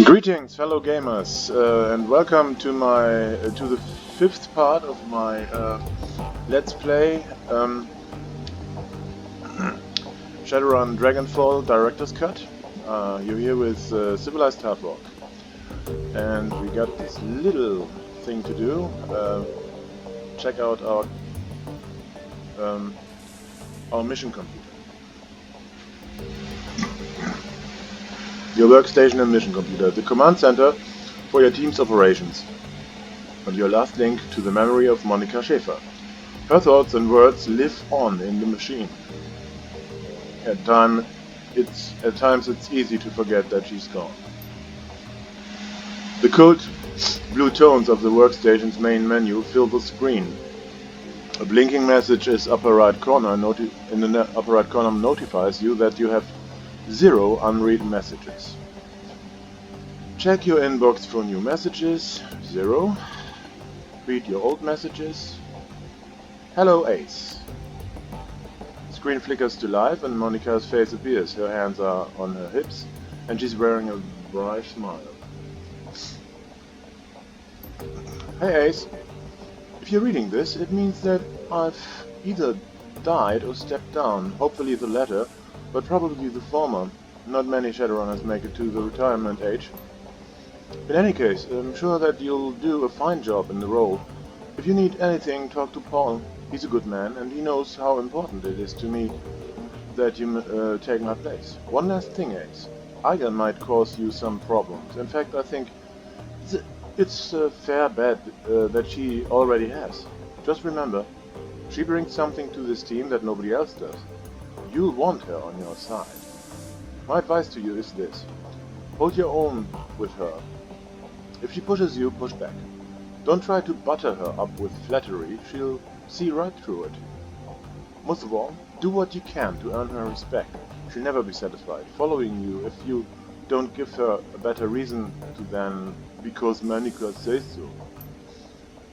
Greetings, fellow gamers, and welcome to the fifth part of my Let's Play Shadowrun Dragonfall Director's Cut. You're here with Civilized Hardrock, and we got this little thing to do. Check out our mission computer. Your workstation and mission computer, the command center for your team's operations, and your last link to the memory of Monica Schäfer. Her thoughts and words live on in the machine. At times it's easy to forget that she's gone. The cold blue tones of the workstation's main menu fill the screen. A blinking message in the upper right corner notifies you that you have 0 unread messages. Check your inbox for new messages. 0. Read your old messages. Hello, Ace. The screen flickers to life and Monica's face appears. Her hands are on her hips and she's wearing a bright smile. Hey, Ace. If you're reading this, it means that I've either died or stepped down. Hopefully the latter, but probably the former. Not many Shadowrunners make it to the retirement age. In any case, I'm sure that you'll do a fine job in the role. If you need anything, talk to Paul. He's a good man, and he knows how important it is to me that you take my place. One last thing, Ace. Iga might cause you some problems. In fact, I think it's a fair bet that she already has. Just remember, she brings something to this team that nobody else does. You'll want her on your side. My advice to you is this. Hold your own with her. If she pushes you, push back. Don't try to butter her up with flattery, she'll see right through it. Most of all, do what you can to earn her respect. She'll never be satisfied following you if you don't give her a better reason to than because Monica says so.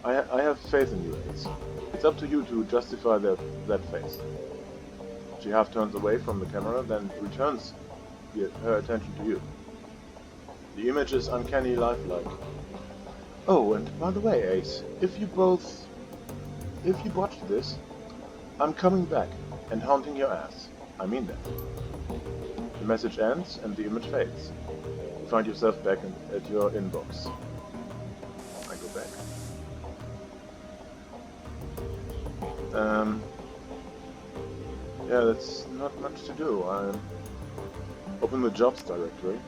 I have faith in you, Ace. It's up to you to justify that faith. She half turns away from the camera, then returns her attention to you. The image is uncanny lifelike. Oh, and by the way, Ace, if you watch this, I'm coming back and haunting your ass. I mean that. The message ends and the image fades. You find yourself back at your inbox. I go back. Yeah, that's not much to do. I open the jobs directory.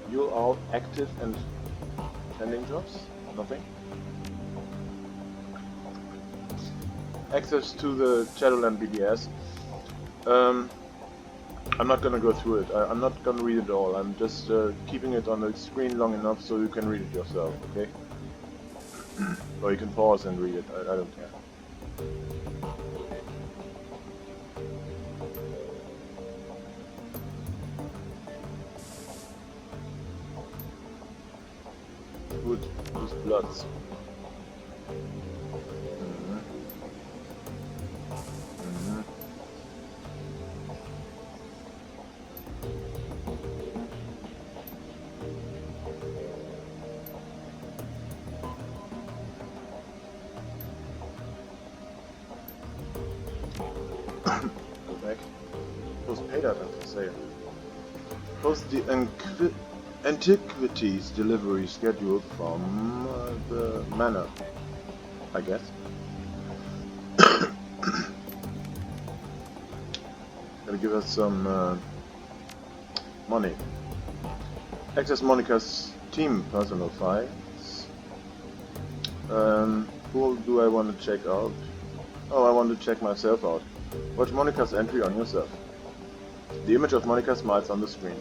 You're all active and pending jobs? Nothing? Access to the Shadowrun BBS. I'm not gonna go through it. I'm not gonna read it all. I'm just keeping it on the screen long enough so you can read it yourself, okay? Or you can pause and read it. I don't care. Good, whose bloods? Go back. Post pay data for sale. Post the antiquities delivery schedule from the manor, I guess. Gotta give us some money. Access Monica's team personal files. Who do I want to check out? Oh, I want to check myself out. Watch Monica's entry on yourself. The image of Monica smiles on the screen.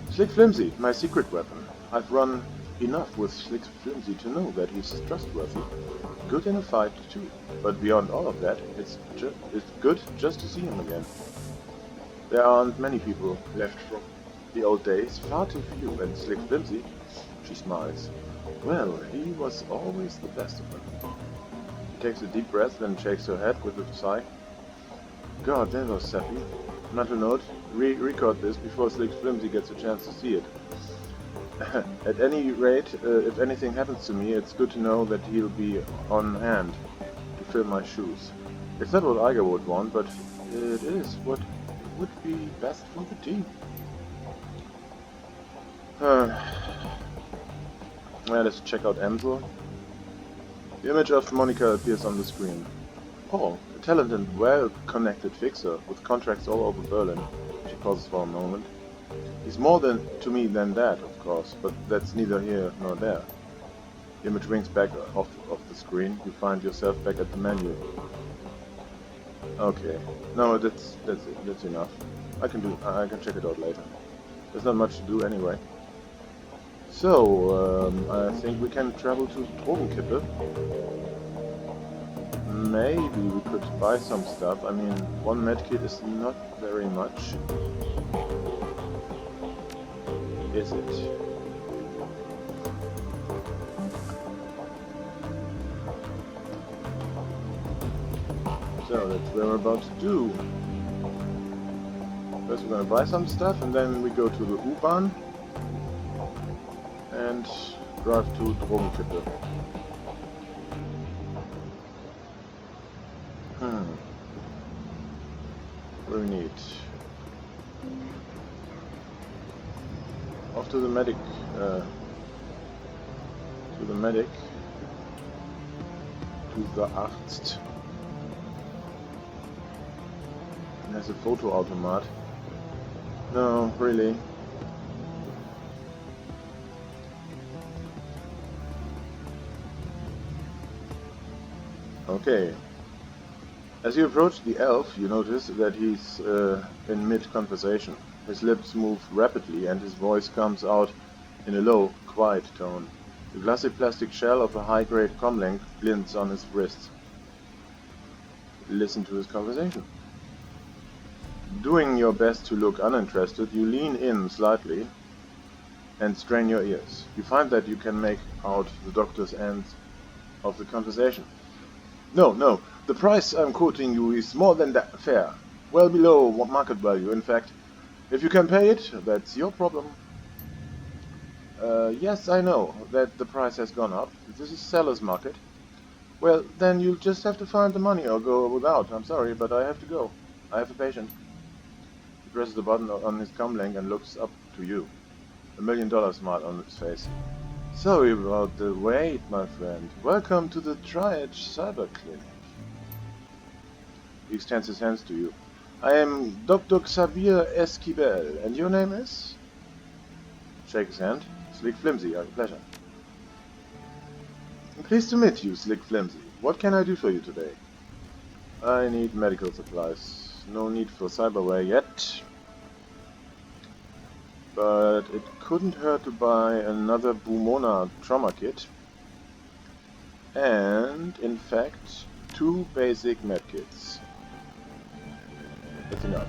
Slick Flimsy, my secret weapon. I've run enough with Slick Flimsy to know that he's trustworthy. Good in a fight too. But beyond all of that, it's good just to see him again. There aren't many people left from the old days, far too few, and Slick Flimsy, she smiles. Well, he was always the best of them. She takes a deep breath, then shakes her head with a sigh. God, that was sappy. Mental note, record this before Slick Flimsy gets a chance to see it. At any rate, if anything happens to me, it's good to know that he'll be on hand to fill my shoes. It's not what Iger would want, but it is what would be best for the team. Well, let's check out Amsel. The image of Monica appears on the screen. Paul, a talented, well-connected fixer with contracts all over Berlin. She pauses for a moment. He's more to me than that, of course, but that's neither here nor there. The image winks back off the screen. You find yourself back at the menu. Okay, no, that's it. That's enough. I can check it out later. There's not much to do anyway. So, I think we can travel to Drogenkippe. Maybe we could buy some stuff. I mean, one medkit is not very much. Is it? So that's what we're about to do. First we're gonna buy some stuff and then we go to the U-Bahn and drive to Drogenkippe. What do we need? Off to the medic. To the Arzt. There's a photo automat. No, really. Okay. As you approach the elf, you notice that he's in mid-conversation. His lips move rapidly and his voice comes out in a low, quiet tone. The glassy plastic shell of a high-grade comlink glints on his wrist. Listen to his conversation. Doing your best to look uninterested, you lean in slightly and strain your ears. You find that you can make out the doctor's end of the conversation. No, the price I'm quoting you is more than that fair. Well below market value, in fact. If you can pay it, that's your problem. Yes, I know that the price has gone up. This is seller's market. Well, then you'll just have to find the money or go without. I'm sorry, but I have to go. I have a patient. He presses the button on his comlink and looks up to you. $1 million smile on his face. Sorry about the wait, my friend. Welcome to the Triage Cyber Clinic. He extends his hands to you. I am Dr. Xavier Esquivel, and your name is? Shake his hand. Slick Flimsy, a pleasure. Pleased to meet you, Slick Flimsy. What can I do for you today? I need medical supplies. No need for cyberware yet. But it couldn't hurt to buy another Bumona trauma kit. And, in fact, 2 basic medkits. That's enough.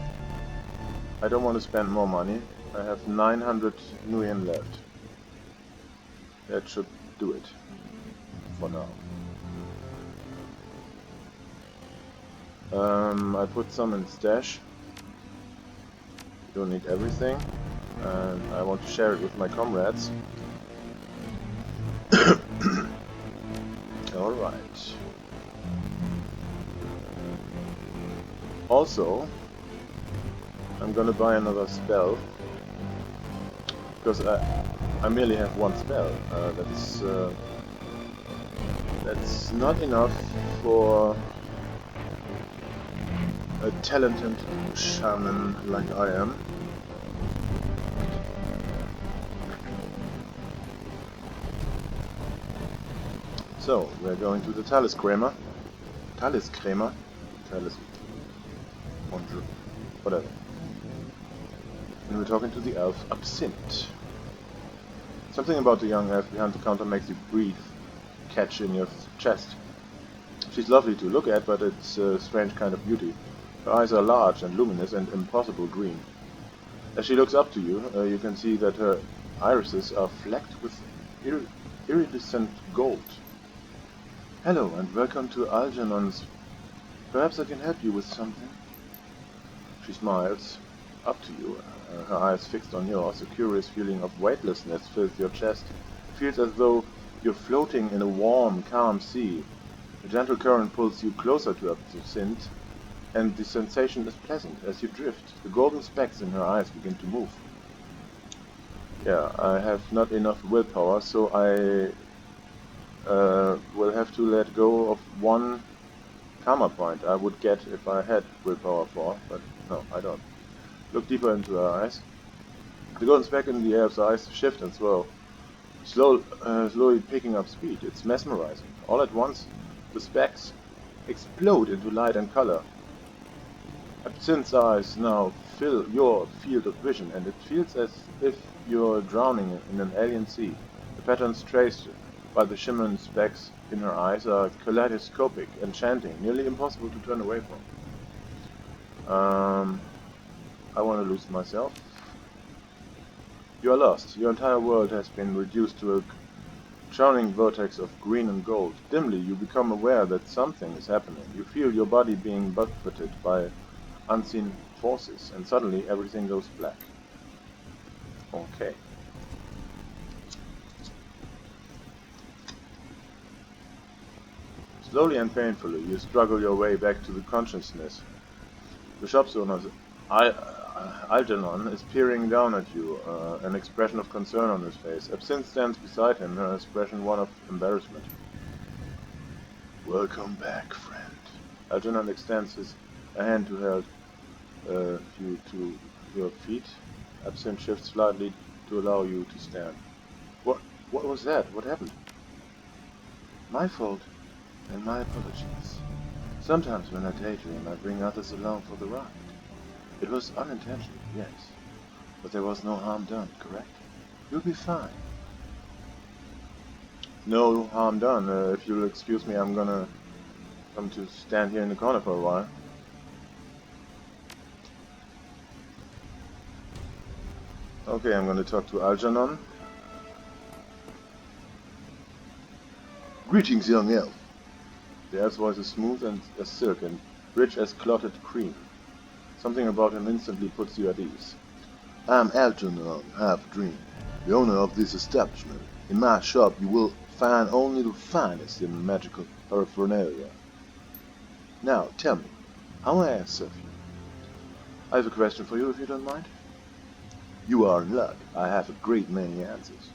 I don't want to spend more money. I have 900 nuyen left. That should do it. For now. I put some in stash. Don't need everything. And I want to share it with my comrades. Alright. Also, I'm gonna buy another spell. Because I merely have one spell. That's not enough for a talented shaman like I am. So, we're going to the Taliskramer. Whatever. And we're talking to the elf Absinthe. Something about the young elf behind the counter makes you breathe catch in your chest. She's lovely to look at, but it's a strange kind of beauty. Her eyes are large and luminous and impossible green. As she looks up to you, you can see that her irises are flecked with iridescent gold. Hello and welcome to Algernon's. Perhaps I can help you with something? She smiles. up to you, her eyes fixed on yours. A curious feeling of weightlessness fills your chest. It feels as though you're floating in a warm, calm sea. A gentle current pulls you closer to Absinthe, and the sensation is pleasant as you drift. The golden specks in her eyes begin to move. Yeah, I have not enough willpower, so I will have to let go of one karma point I would get if I had willpower for, but no, I don't. Look deeper into her eyes. The golden speck in the elf's eyes shift and swirl, slowly picking up speed. It's mesmerizing. All at once, the specks explode into light and color. Absinthe's eyes now fill your field of vision, and it feels as if you're drowning in an alien sea. The patterns traced by the shimmering specks in her eyes are kaleidoscopic, enchanting, nearly impossible to turn away from. I want to lose myself. You are lost. Your entire world has been reduced to a drowning vortex of green and gold. Dimly, you become aware that something is happening. You feel your body being buffeted by unseen forces, and suddenly everything goes black. Okay. Slowly and painfully, you struggle your way back to the consciousness. The shop's owner, Algernon, is peering down at you, an expression of concern on his face. Absinthe stands beside him, her expression one of embarrassment. Welcome back, friend. Algernon extends a hand to help you to your feet. Absinthe shifts slightly to allow you to stand. What was that? What happened? My fault, and my apologies. Sometimes when I daydream, I bring others along for the ride. It was unintentional, yes, but there was no harm done, correct? You'll be fine. No harm done. If you'll excuse me, I'm gonna come to stand here in the corner for a while. Okay, I'm gonna talk to Algernon. Greetings, young elf. The elf's voice is smooth and as silk and rich as clotted cream. Something about him instantly puts you at ease. I'm Algernon, Half-Dream, the owner of this establishment. In my shop you will find only the finest in magical paraphernalia. Now, tell me, how may I serve you? I have a question for you, if you don't mind. You are in luck. I have a great many answers.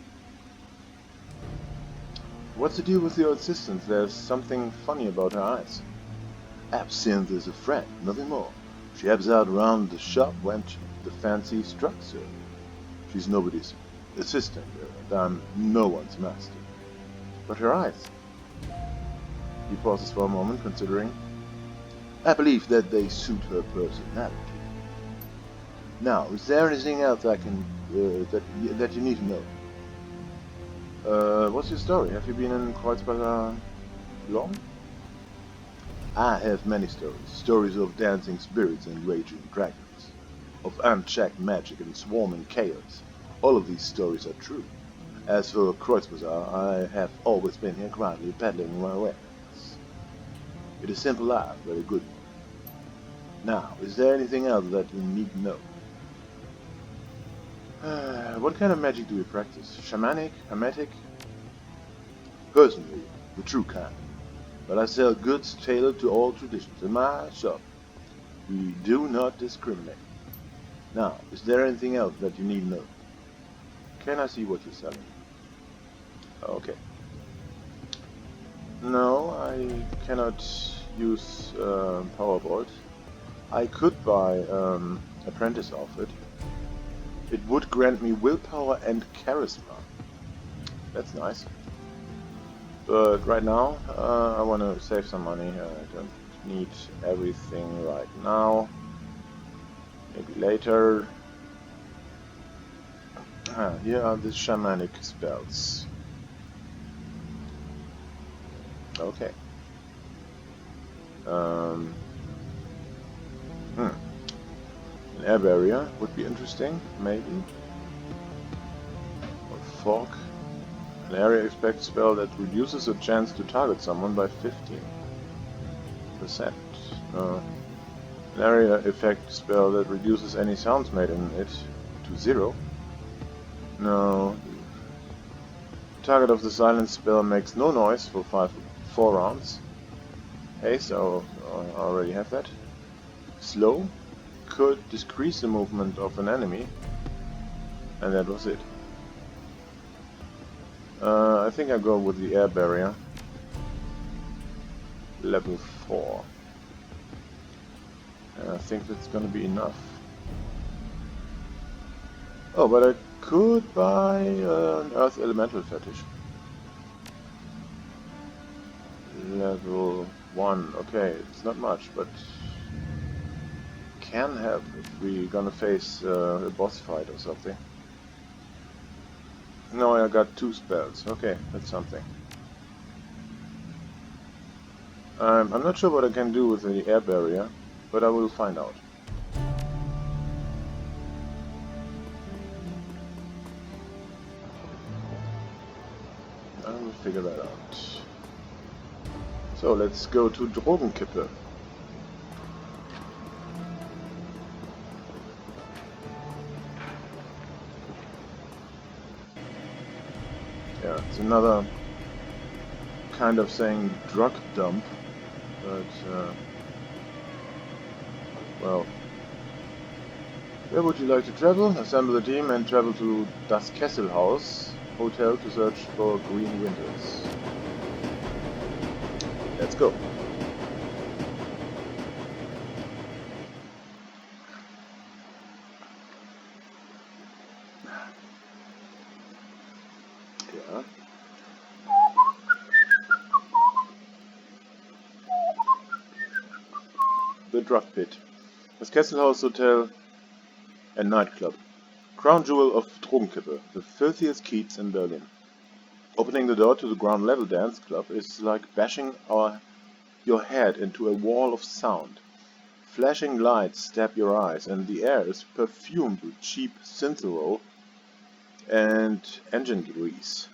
What's the deal with your assistant? There's something funny about her eyes. Absinthe is a friend, nothing more. She helps out around the shop when the fancy strikes her. She's nobody's assistant, and I'm no one's master. But her eyes. He pauses for a moment, considering. I believe that they suit her personality. Now, is there anything else I can that you need to know? What's your story? Have you been in Kreuzberg long? I have many stories. Stories of dancing spirits and raging dragons. Of unchecked magic and swarming chaos. All of these stories are true. As for Kreuzbazaar, I have always been here quietly peddling my wares. It is a simple life, very good one. Now, is there anything else that you need to know? What kind of magic do you practice? Shamanic? Hermetic? Personally, the true kind. But I sell goods tailored to all traditions. In my shop, we do not discriminate. Now, is there anything else that you need to know? Can I see what you're selling? Okay. No, I cannot use Powerbolt. I could buy Apprentice outfit. It would grant me willpower and charisma. That's nice. But right now, I want to save some money. I don't need everything right now. Maybe later. Here are the shamanic spells. Okay. An air barrier would be interesting, maybe. Or fog. An area effect spell that reduces a chance to target someone by 15%. An area effect spell that reduces any sounds made in it to 0. No. Target of the silence spell makes no noise for 4 rounds. Haste, I already have that. Slow could decrease the movement of an enemy, and that was it. I think I go with the air barrier. Level 4. And I think that's gonna be enough. Oh, but I could buy an Earth Elemental Fetish. Level 1, okay, it's not much, but can help if we're gonna face a boss fight or something. No, I got 2 spells, okay, that's something. I'm not sure what I can do with the air barrier, but I will find out. I will figure that out. So let's go to Drogenkippe. Yeah, it's another kind of saying drug dump, but well, where would you like to travel? Assemble a team and travel to Das Kesselhaus Hotel to search for Green Winters. Let's go. Yeah. The Drug Pit. Das Kesselhaus Hotel and Nightclub. Crown jewel of Drogenkippe, the filthiest keats in Berlin. Opening the door to the ground level dance club is like bashing your head into a wall of sound. Flashing lights stab your eyes, and the air is perfumed with cheap synthero and engine grease.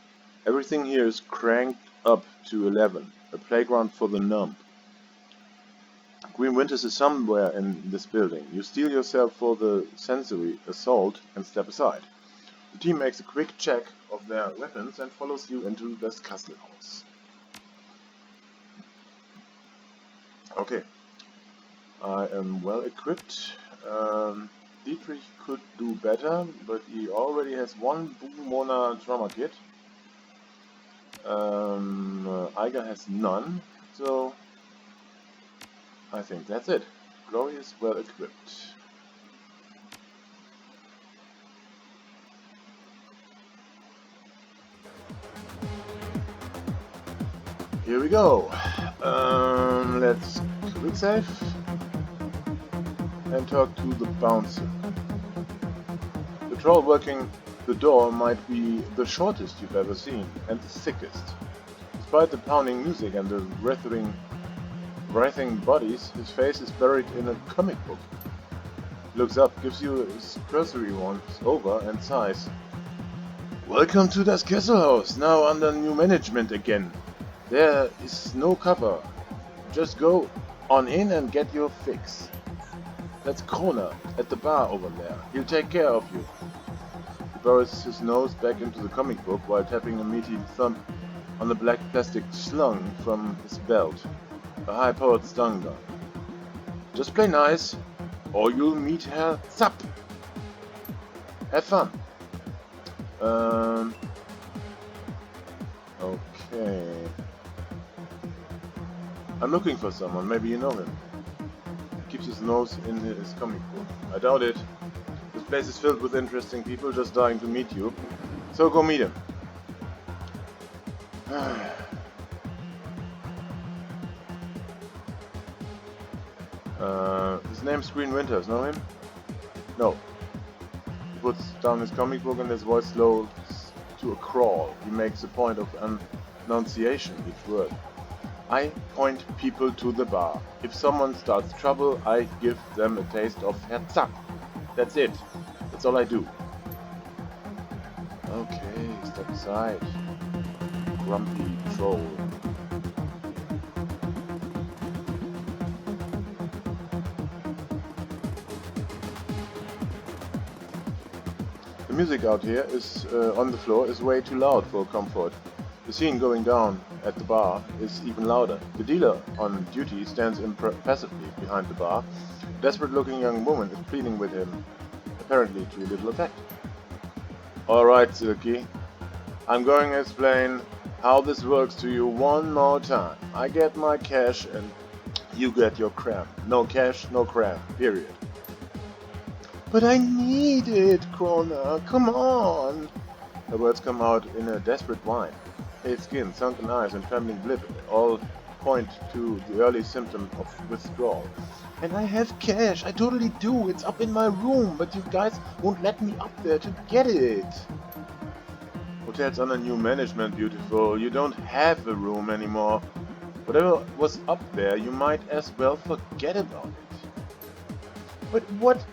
Everything here is cranked up to 11, a playground for the numb. Green Winters is somewhere in this building. You steel yourself for the sensory assault and step aside. The team makes a quick check of their weapons and follows you into das Kastelhaus. Okay, I am well equipped. Dietrich could do better, but he already has 1 Mona trauma kit. Eiger has none, so I think that's it. Glory is well equipped. Here we go. Let's quick save and talk to the bouncer. The troll working the door might be the shortest you've ever seen and the thickest. Despite the pounding music and the writhing bodies, his face is buried in a comic book. He looks up, gives you his cursory once over, and sighs. Welcome to das Kesselhaus, now under new management again. There is no cover. Just go on in and get your fix. That's Kroner at the bar over there. He'll take care of you. He burrows his nose back into the comic book while tapping a meaty thumb on the black plastic slung from his belt. A high-powered stun gun. Just play nice, or you'll meet Herr Zapp. Have fun. Okay. I'm looking for someone, maybe you know him. He keeps his nose in his comic book. I doubt it. This place is filled with interesting people just dying to meet you. So go meet him. His name's Green Winters, know him? No. He puts down his comic book and his voice slows to a crawl. He makes a point of enunciation each word. I point people to the bar. If someone starts trouble, I give them a taste of Herr Zapp. That's it. That's all I do. Okay, step aside. Grumpy troll. The music out here is on the floor is way too loud for comfort. The scene going down at the bar is even louder. The dealer on duty stands impassively behind the bar. A desperate-looking young woman is pleading with him, apparently to little effect. Alright, Silky. I'm going to explain how this works to you one more time. I get my cash and you get your cram. No cash, no cram. Period. But I need it, Krona. Come on. The words come out in a desperate whine. Pale skin, sunken eyes, and trembling lip all point to the early symptom of withdrawal. And I have cash. I totally do. It's up in my room, but you guys won't let me up there to get it. Hotel's under new management, beautiful. You don't have a room anymore. Whatever was up there, you might as well forget about it. But what?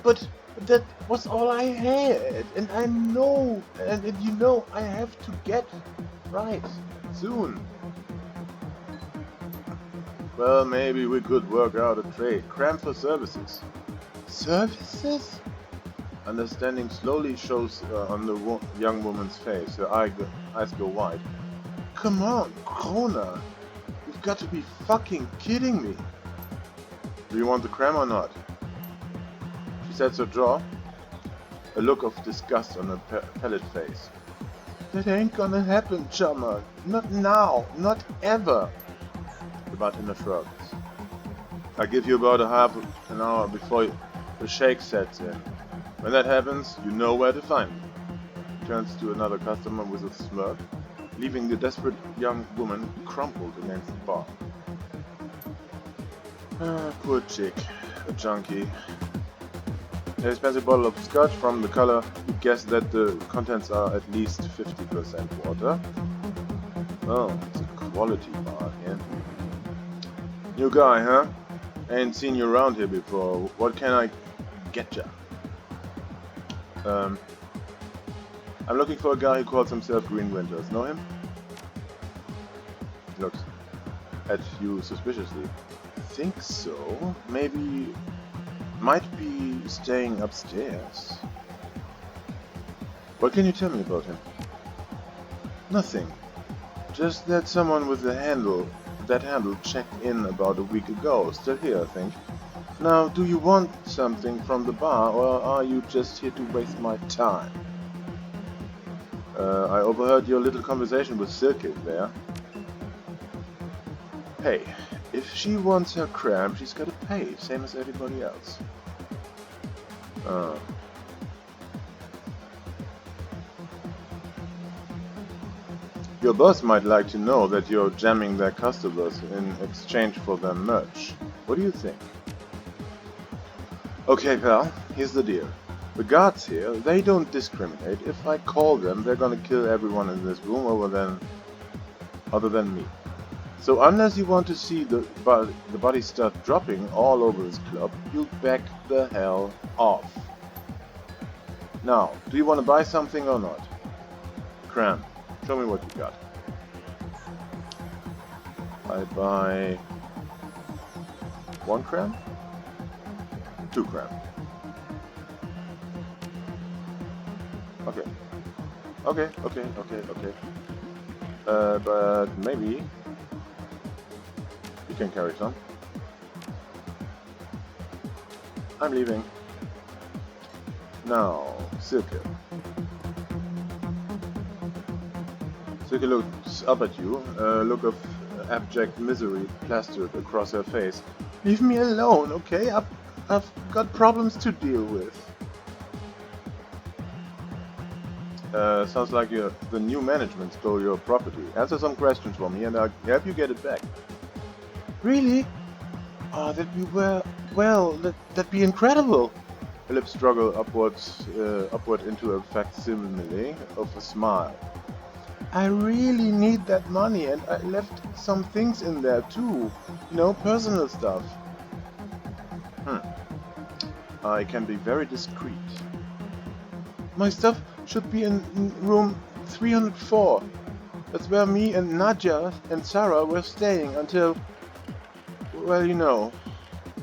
But that was all I had, and I know, and you know, I have to get right soon. Well, maybe we could work out a trade. Cram for services. Services? Understanding slowly shows on the young woman's face. Her eyes go wide. Come on, Krona. You've got to be fucking kidding me. Do you want the cram or not? She sets her jaw, a look of disgust on her pallid face. That ain't gonna happen, chummer. Not now. Not ever. The bartender shrugs. I'll give you about a half an hour before the shake sets in. When that happens, you know where to find me. He turns to another customer with a smirk, leaving the desperate young woman crumpled against the bar. Ah, poor chick. A junkie. An expensive bottle of scotch. From the color, you guess that the contents are at least 50% water. Oh, it's a quality bar here. New guy, huh? Ain't seen you around here before. What can I get ya? I'm looking for a guy who calls himself Green Winters. Know him? Looks at you suspiciously. Think so? Maybe... might be staying upstairs. What can you tell me about him? Nothing. Just that someone with that handle checked in about a week ago. Still here, I think. Now, do you want something from the bar, or are you just here to waste my time? I overheard your little conversation with Silke there. Hey, if she wants her cram, she's gotta pay, same as everybody else. Your boss might like to know that you're jamming their customers in exchange for their merch. What do you think? Okay, pal, here's the deal. The guards here, they don't discriminate. If I call them, they're gonna kill everyone in this room other than me. So unless you want to see the bodies start dropping all over this club, you back the hell off. Now, do you want to buy something or not? Cram, show me what you got. I buy 1 cram? 2 cram. Okay. But maybe you can carry some. I'm leaving. Now, Silke. Silke looks up at you, a look of abject misery plastered across her face. Leave me alone, okay? I've got problems to deal with. Sounds like the new management stole your property. Answer some questions for me and I'll help you get it back. Really? Oh, that'd be incredible. Her lips struggle upward into a facsimile of a smile. I really need that money, and I left some things in there too. You know, personal stuff. I can be very discreet. My stuff should be in room 304. That's where me and Nadja and Sarah were staying until... well, you know.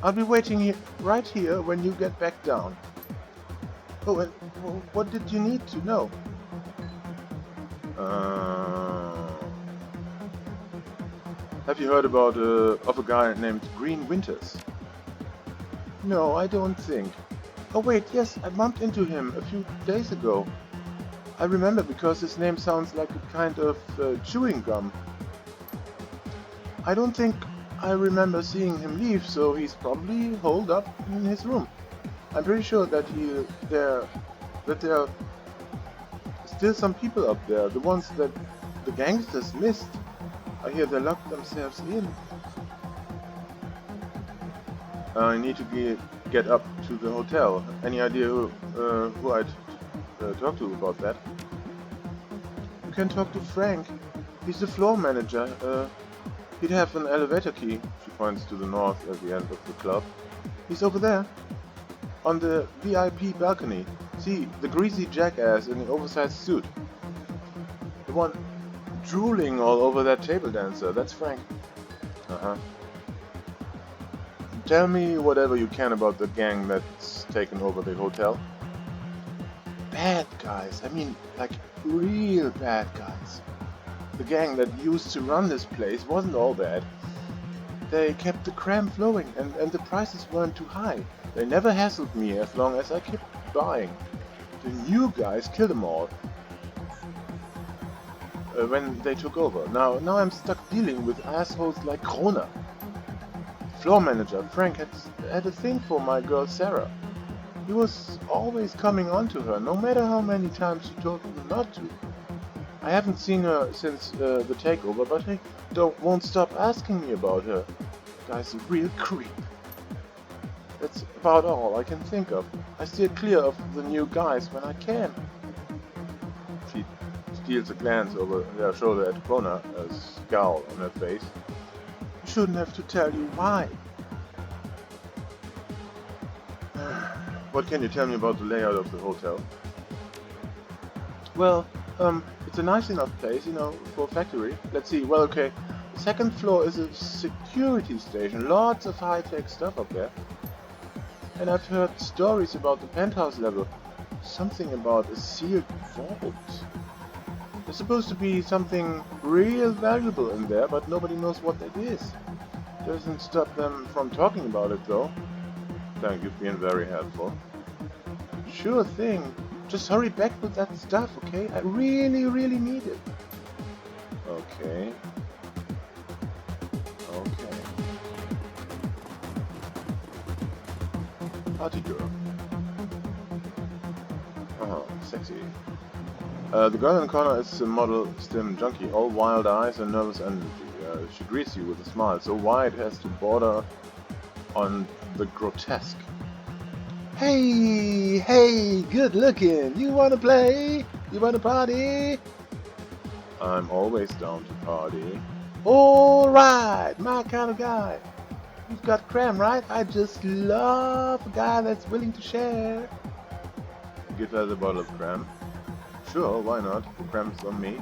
I'll be waiting right here when you get back down. Oh, and What did you need to know? Have you heard about of a guy named Green Winters? No, I don't think. Oh wait, yes, I bumped into him a few days ago. I remember because his name sounds like a kind of chewing gum. I don't think I remember seeing him leave, so he's probably holed up in his room. I'm pretty sure that there are still some people up there, the ones that the gangsters missed. I hear they locked themselves in. I need to get up to the hotel. Any idea who I'd talk to about that? You can talk to Frank. He's the floor manager. He'd have an elevator key. She points to the north at the end of the club. He's over there. On the VIP balcony. See, the greasy jackass in the oversized suit. The one drooling all over that table dancer. That's Frank. Uh-huh. Tell me whatever you can about the gang that's taken over the hotel. Bad guys. I mean, like, real bad guys. The gang that used to run this place wasn't all bad. They kept the crème flowing and the prices weren't too high. They never hassled me as long as I kept buying. The new guys killed them all. When they took over. Now I'm stuck dealing with assholes like Krona. Floor manager Frank had a thing for my girl Sarah. He was always coming on to her, no matter how many times she told him not to. I haven't seen her since the takeover, but he won't stop asking me about her. Guy's a real creep. That's about all I can think of. I steer clear of the new guys when I can. She steals a glance over their shoulder at Krona, a scowl on her face. I shouldn't have to tell you why. What can you tell me about the layout of the hotel? Well, it's a nice enough place, you know, for a factory. Let's see, well, okay. The second floor is a security station. Lots of high-tech stuff up there. And I've heard stories about the penthouse level. Something about a sealed vault. There's supposed to be something real valuable in there, but nobody knows what that is. Doesn't stop them from talking about it, though. Thank you, you've been very helpful. Sure thing. Just hurry back with that stuff, okay? I really, really need it. Okay. Okay. Party girl. Oh, sexy. The girl in the corner is a model stim junkie, all wild eyes and nervous energy. She greets you with a smile, so wide it has to border on the grotesque. Hey, good looking. You wanna play? You wanna party? I'm always down to party. Alright, my kind of guy. You've got crème, right? I just love a guy that's willing to share. Give her the bottle of crème. Sure, why not? The crème's on me.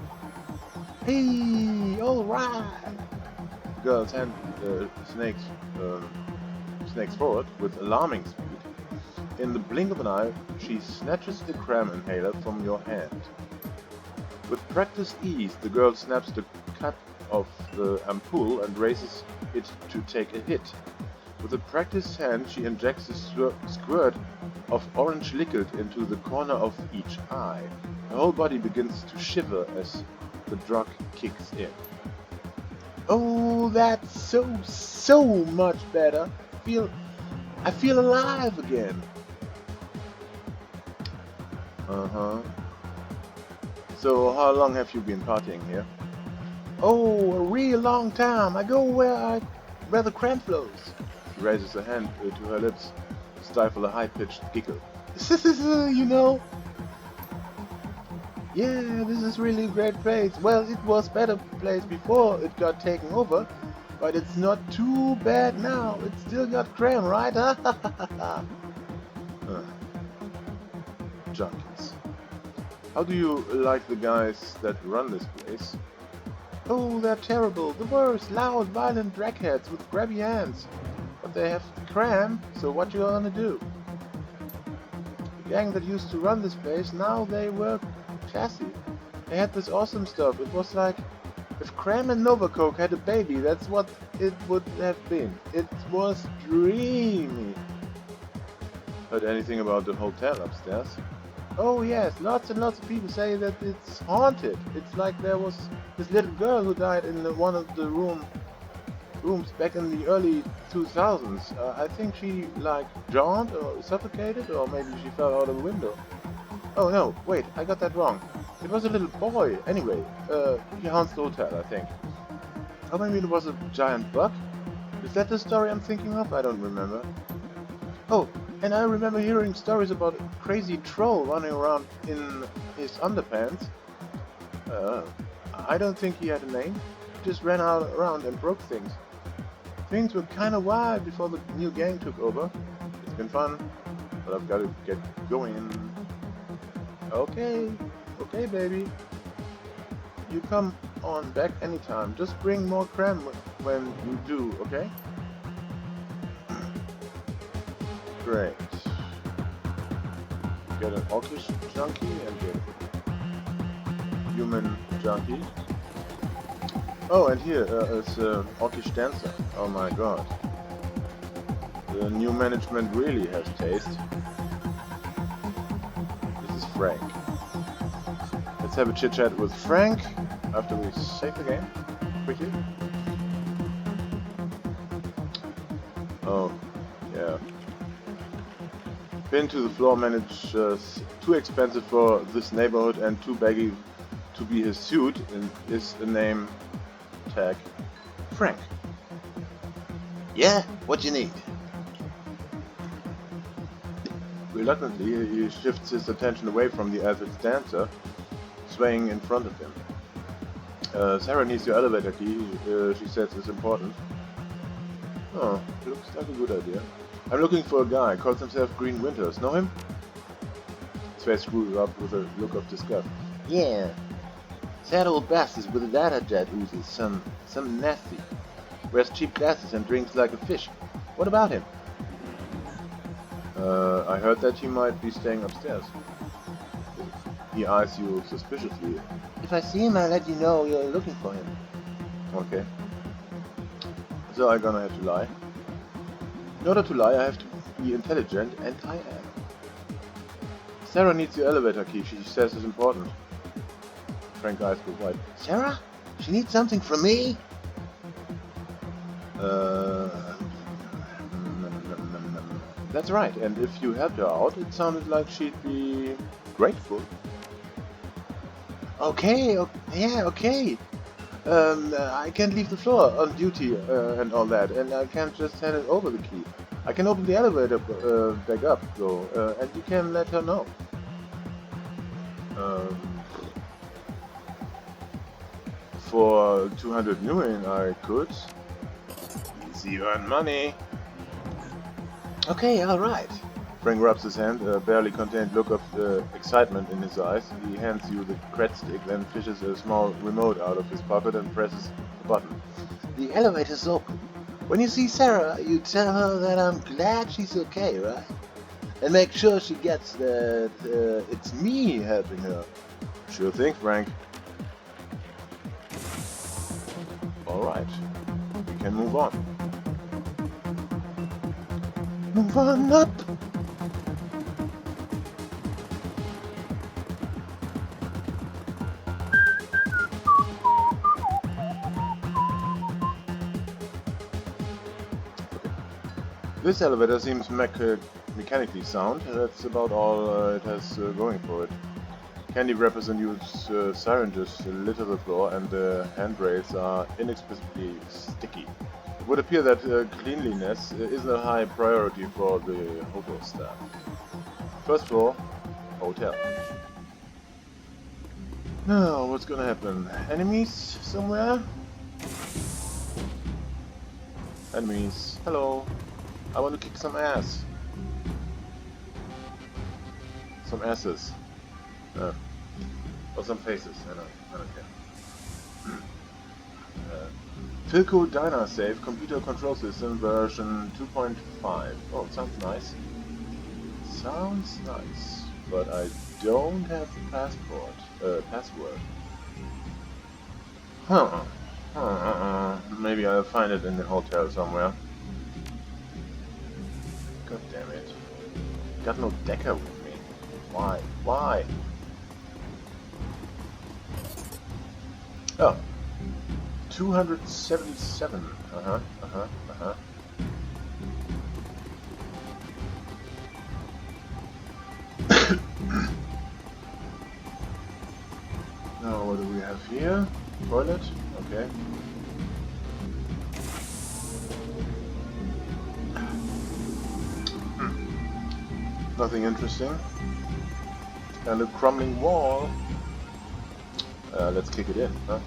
Hey, alright. The girl's hand snakes forward with alarming speed. In the blink of an eye, she snatches the crème inhaler from your hand. With practiced ease, the girl snaps the cap of the ampoule and raises it to take a hit. With a practiced hand, she injects a squirt of orange liquid into the corner of each eye. Her whole body begins to shiver as the drug kicks in. Oh, that's so much better. I feel alive again. Uh-huh. So, how long have you been partying here? Oh, a real long time. I go where the crème flows. She raises her hand to her lips to stifle a high-pitched giggle. You know? Yeah, this is really a great place. Well, it was a better place before it got taken over, but it's not too bad now. It's still got crème, right? Junkies. How do you like the guys that run this place? Oh, they're terrible. The worst. Loud, violent dragheads with grabby hands. But they have the crème, so what you gonna do? The gang that used to run this place, now they were classy. They had this awesome stuff. It was like if Cram and Nova Coke had a baby, that's what it would have been. It was dreamy. Heard anything about the hotel upstairs? Oh yes, lots and lots of people say that it's haunted. It's like there was this little girl who died in one of the rooms back in the early 2000s. I think she like drowned or suffocated, or maybe she fell out of a window. Oh no, wait, I got that wrong. It was a little boy. Anyway, he haunts the hotel, I think. Or maybe it was a giant bug? Is that the story I'm thinking of? I don't remember. Oh, and I remember hearing stories about a crazy troll running around in his underpants. I don't think he had a name. He just ran out around and broke things. Things were kinda wild before the new gang took over. It's been fun, but I've gotta get going. Okay, baby. You come on back anytime. Just bring more Cram when you do, okay? Great. Get an orcish junkie and a human junkie. Oh, and here is an orcish dancer. Oh my god. The new management really has taste. This is Frank. Let's have a chit chat with Frank after we save the game quickly. Oh, yeah. Pin to the floor managers, too expensive for this neighborhood and too baggy to be his suit, and is the name tag Frank. Yeah, what you need? Reluctantly, he shifts his attention away from the average dancer, swaying in front of him. Sarah needs your elevator key, she says it's important. Oh, looks like a good idea. I'm looking for a guy, calls himself Green Winters. Know him? His face screws up with a look of disgust. Yeah. Sad old bastard with a data jet oozes, some nasty. Wears cheap glasses and drinks like a fish. What about him? I heard that he might be staying upstairs. He eyes you suspiciously. If I see him, I'll let you know you're looking for him. Okay. So I'm gonna have to lie. In order to lie, I have to be intelligent, and I am. Sarah needs your elevator key. She says it's important. Frank eyes go wide. Sarah? She needs something from me? That's right, and if you helped her out, it sounded like she'd be grateful. Okay, yeah, okay. I can't leave the floor on duty and all that, and I can't just hand it over the key. I can open the elevator back up, though, and you can let her know. For 200 nuin, I could. Easy earn money. Okay, alright. Frank rubs his hand, a barely contained look of excitement in his eyes. He hands you the cred stick, then fishes a small remote out of his pocket and presses the button. The elevator's open. When you see Sarah, you tell her that I'm glad she's okay, right? And make sure she gets that it's me helping her. Sure thing, Frank. Alright, we can move on. Move on up! This elevator seems mechanically sound. That's about all it has going for it. Candy wrappers and used syringes litter the floor, and the handrails are inexplicably sticky. It would appear that cleanliness isn't a high priority for the hotel staff. First floor, hotel. Now, what's gonna happen? Enemies somewhere? Enemies. Hello. I want to kick some ass. Some asses. Or some faces. I don't care. Philco Diner Safe Computer Control System version 2.5. Oh, sounds nice. Sounds nice. but I don't have the password. Huh. Maybe I'll find it in the hotel somewhere. God damn it. Got no Decker with me. Why? Why? Oh. 277. Now, what do we have here? Toilet? Okay. Nothing interesting. And a crumbling wall. Let's kick it in, huh?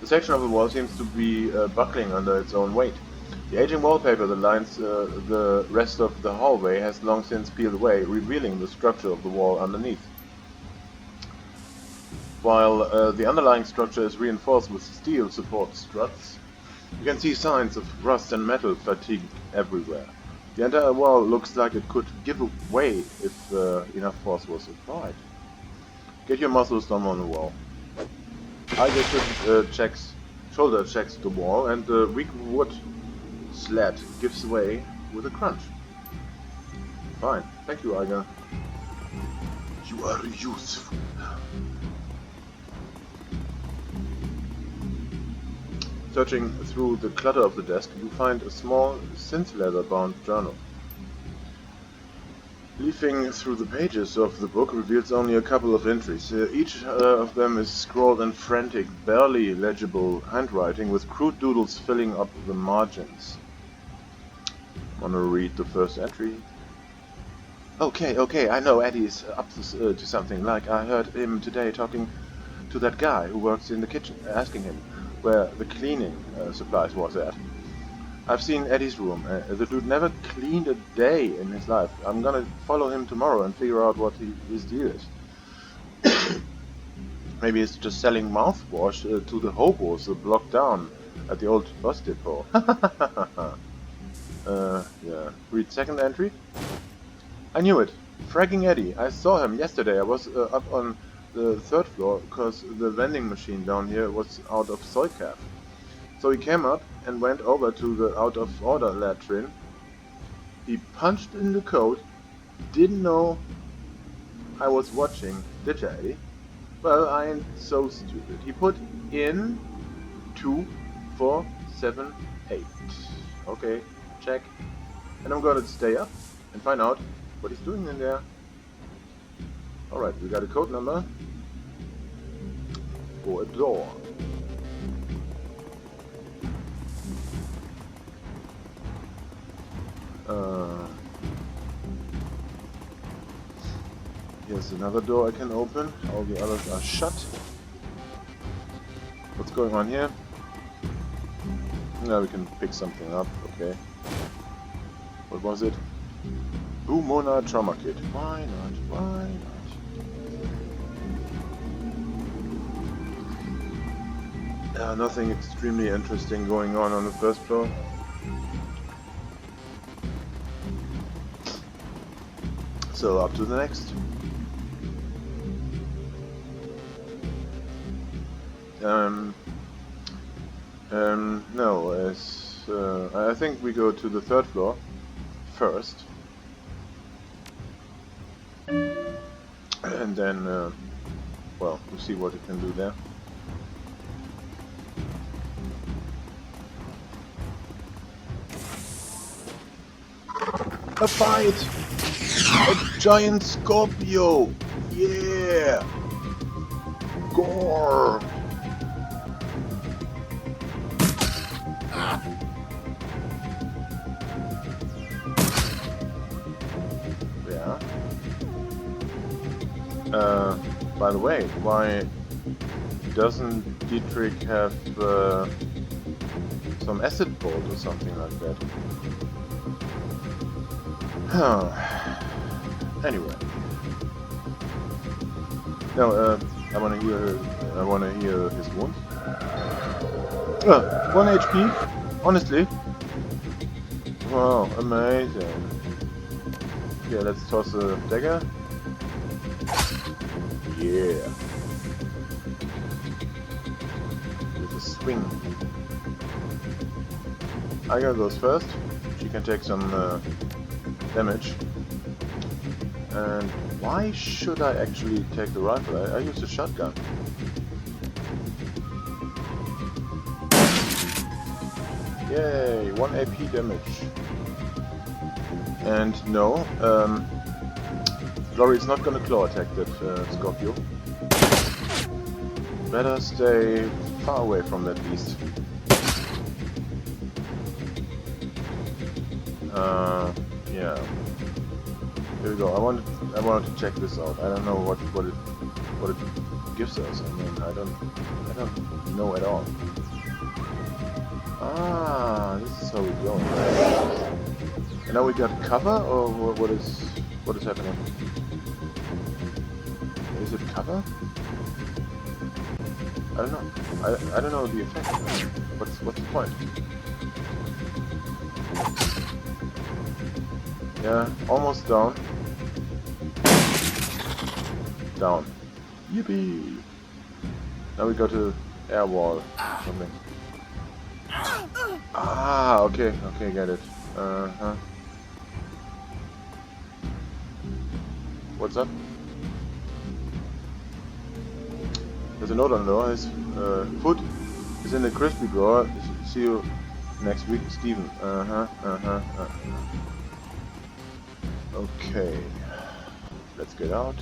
The section of the wall seems to be buckling under its own weight. The aging wallpaper that lines the rest of the hallway has long since peeled away, revealing the structure of the wall underneath. While the underlying structure is reinforced with steel support struts, you can see signs of rust and metal fatigue everywhere. The entire wall looks like it could give way if enough force was applied. Get your muscles down on the wall. Iger shoulder checks the wall, and the weak wood slat gives way with a crunch. Fine, thank you, Iger. You are useful. Searching through the clutter of the desk, you find a small synth leather-bound journal. Leafing through the pages of the book reveals only a couple of entries. Each of them is scrawled in frantic, barely legible handwriting, with crude doodles filling up the margins. Wanna read the first entry? Okay, I know Eddie's up to something. Like, I heard him today talking to that guy who works in the kitchen, asking him where the cleaning supplies was at. I've seen Eddie's room. The dude never cleaned a day in his life. I'm gonna follow him tomorrow and figure out what his deal is. Maybe he's just selling mouthwash to the hobos blocked down at the old bus depot. Yeah. Read second entry. I knew it. Fragging Eddie. I saw him yesterday. I was up on the third floor because the vending machine down here was out of soy calf. So he came up and went over to the out-of-order latrine. He punched in the code. Didn't know I was watching, did ya, Eddie? Well, I ain't so stupid. He put in 2478. Okay, check. And I'm gonna stay up and find out what he's doing in there. Alright, we got a code number for a door. Here's another door I can open. All the others are shut. What's going on here? Now we can pick something up. Okay. What was it? Blue Mona Trauma Kit. Why not? Why not? Nothing extremely interesting going on the first floor. So up to the next. No, I think we go to the third floor first. And then, well, we'll see what we can do there. A fight! A giant Scorpio! Yeah! Gore! Yeah. By the way, why doesn't Dietrich have some acid bolt or something like that? Anyway. No, I wanna hear his wounds. 1 HP? Honestly? Wow, amazing. Okay, let's toss a dagger. Yeah. With a swing. Iga goes first. She can take some damage. And why should I actually take the rifle? I use a shotgun. Yay, 1 AP damage. And no, Glory is not gonna claw attack that Scorpio. Better stay far away from that beast. Yeah. Here we go. I wanted to check this out. I don't know what it gives us. I mean, I don't know at all. Ah, this is how we go. And now we got cover, or what is happening? Is it cover? I don't know. I don't know the effect. What's the point? Yeah, almost down. Down. Yippee! Now we go to air wall. Something. Ah, okay, get it. What's up? There's a note on the door. His foot is in the crispy drawer. See you next week, Steven. Okay. Let's get out.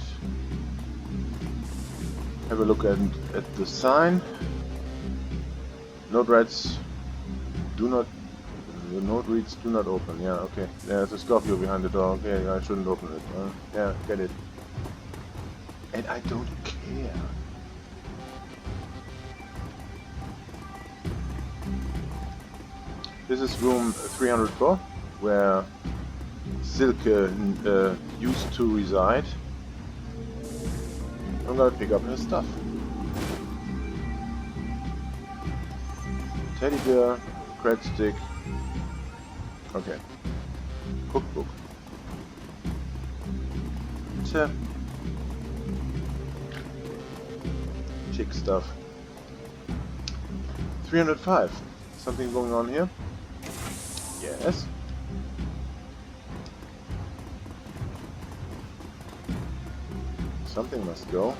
Have a look at the sign. Note reads, do not. The note reads, do not open. Yeah, okay. There's a Scorpio behind the door. Okay, I shouldn't open it. Yeah, get it. And I don't care. This is room 304, where Silke used to reside. I'm gonna pick up her stuff. Teddy bear, crack stick. Okay. Cookbook. Tja. Chick stuff. 305. Something going on here? Yes. Something must go.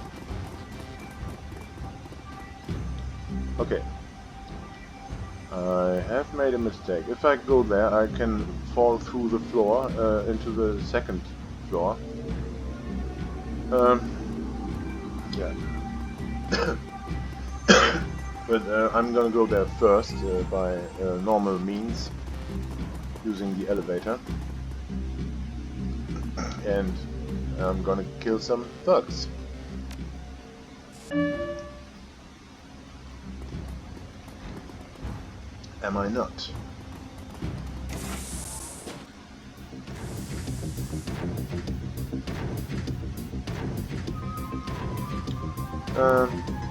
Okay. I have made a mistake. If I go there, I can fall through the floor into the second floor. Yeah. But I'm gonna go there first by normal means, using the elevator. And I'm gonna kill some thugs. Am I not?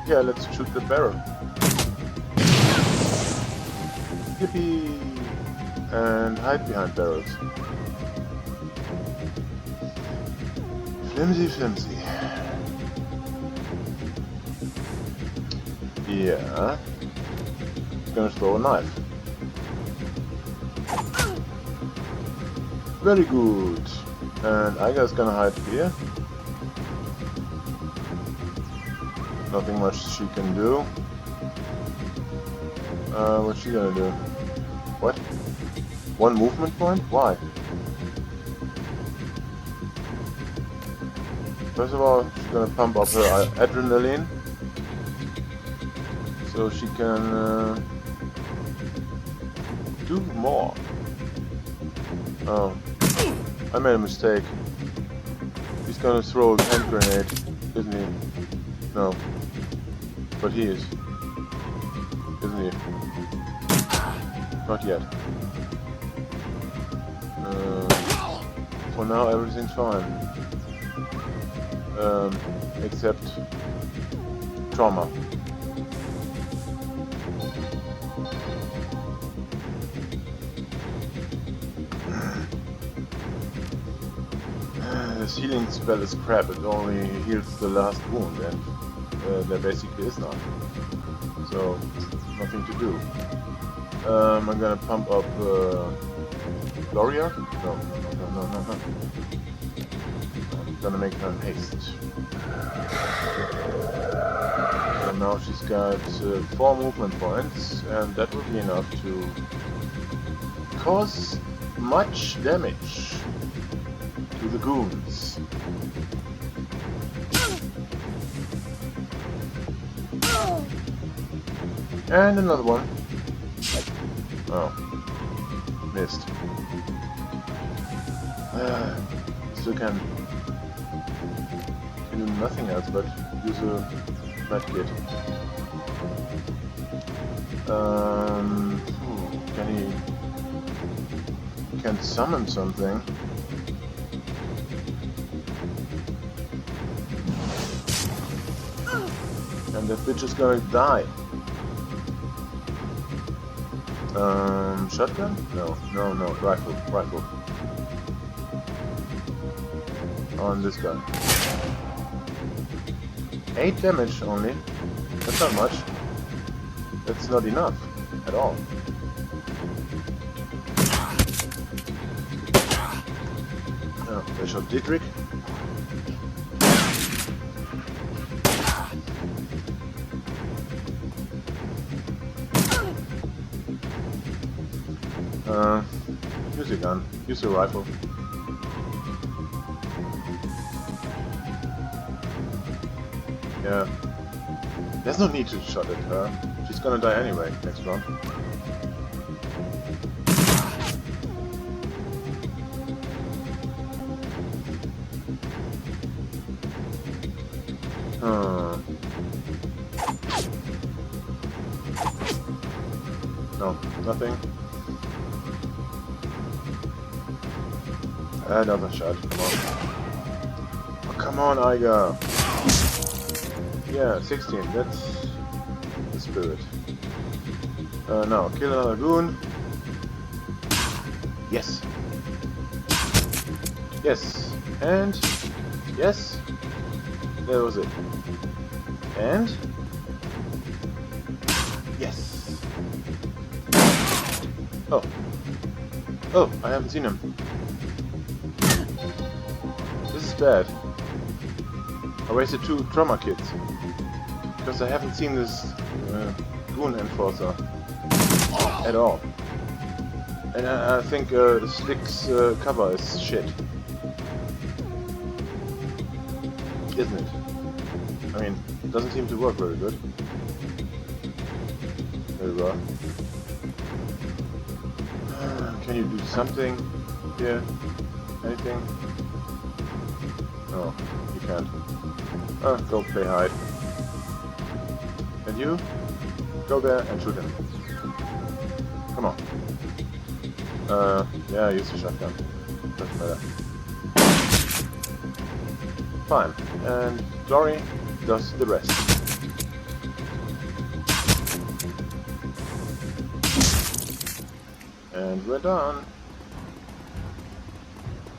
Yeah, let's shoot the barrel. Yippee! And hide behind barrels. Flimsy, flimsy. Yeah. It's gonna throw a knife. Very good. And Iga's gonna hide here. Nothing much she can do. What's she gonna do? What? One movement point? Why? First of all, she's gonna pump up her adrenaline, so she can do more. Oh, I made a mistake. He's gonna throw a hand grenade, isn't he? No, but he is, isn't he? Not yet. For now, everything's fine. Except trauma. This healing spell is crap. It only heals the last wound, and there basically is none. So, nothing to do. I'm gonna pump up Gloria? No. I'm gonna make her haste. So now she's got 4 movement points, and that will be enough to cause much damage to the goons. And another one. Oh. Missed. Still can do nothing else but use a medkit. Can summon something. And that bitch is gonna die. Shotgun? No, rifle. On this guy. 8 damage only. That's not much. That's not enough at all. Oh, they shot Dietrich. Use your gun. Use your rifle. Yeah. There's no need to shot at her. She's gonna die anyway next round. No, nothing. Another shot, come on. Oh, come on, Eiger. Yeah, 16, that's the spirit. Now, kill another goon. Yes. Yes. And... yes. That was it. And... yes. Oh. Oh, I haven't seen him. This is bad. I wasted 2 trauma kits. Because I haven't seen this goon enforcer at all. And I think Slick's cover is shit. Isn't it? I mean, it doesn't seem to work very good. There we are. Can you do something here? Anything? No, you can't. Go play hide. And you? Go there and shoot him. Come on. Yeah, use the shotgun. Doesn't matter. Fine. And Glory does the rest. And we're done.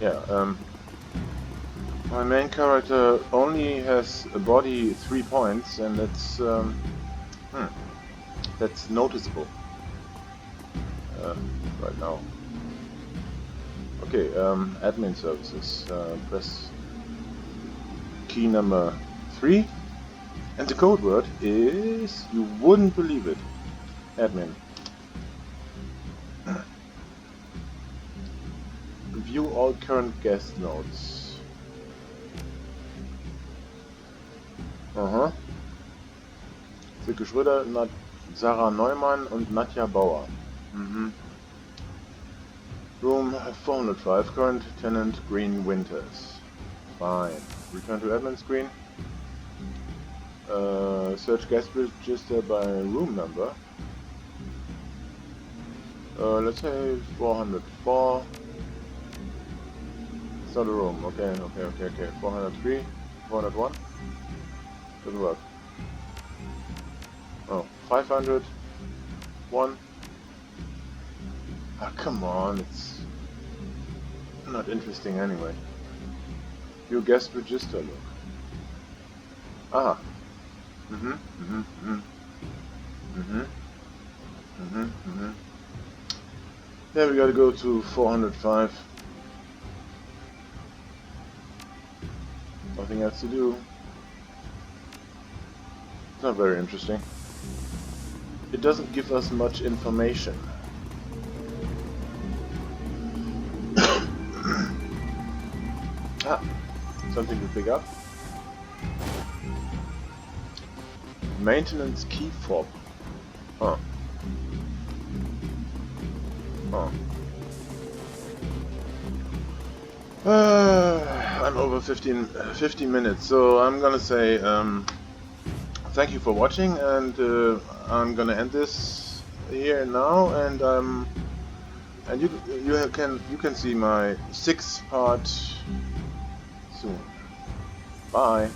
Yeah, my main character only has a body 3 points, and that's noticeable right now. Okay, admin services. Press key number 3, and the code word is, you wouldn't believe it, admin. View all current guest notes. Silke Schröder, Sarah Neumann und Nadja Bauer. Room 405, current tenant Green Winters. Fine. Return to admin screen. Search guest register by room number. Let's say 404. It's not a room. Okay. 403, 401. Doesn't work. Oh, 501. Ah, come on, it's not interesting anyway. Your guest register log. Ah. Yeah, we gotta go to 405. Nothing else to do. It's not very interesting. It doesn't give us much information. Ah, something to pick up. Maintenance key fob. Huh. Huh. I'm over 15 minutes, so I'm gonna say thank you for watching, and I'm gonna end this here now, and you can see my 6th part soon. Bye.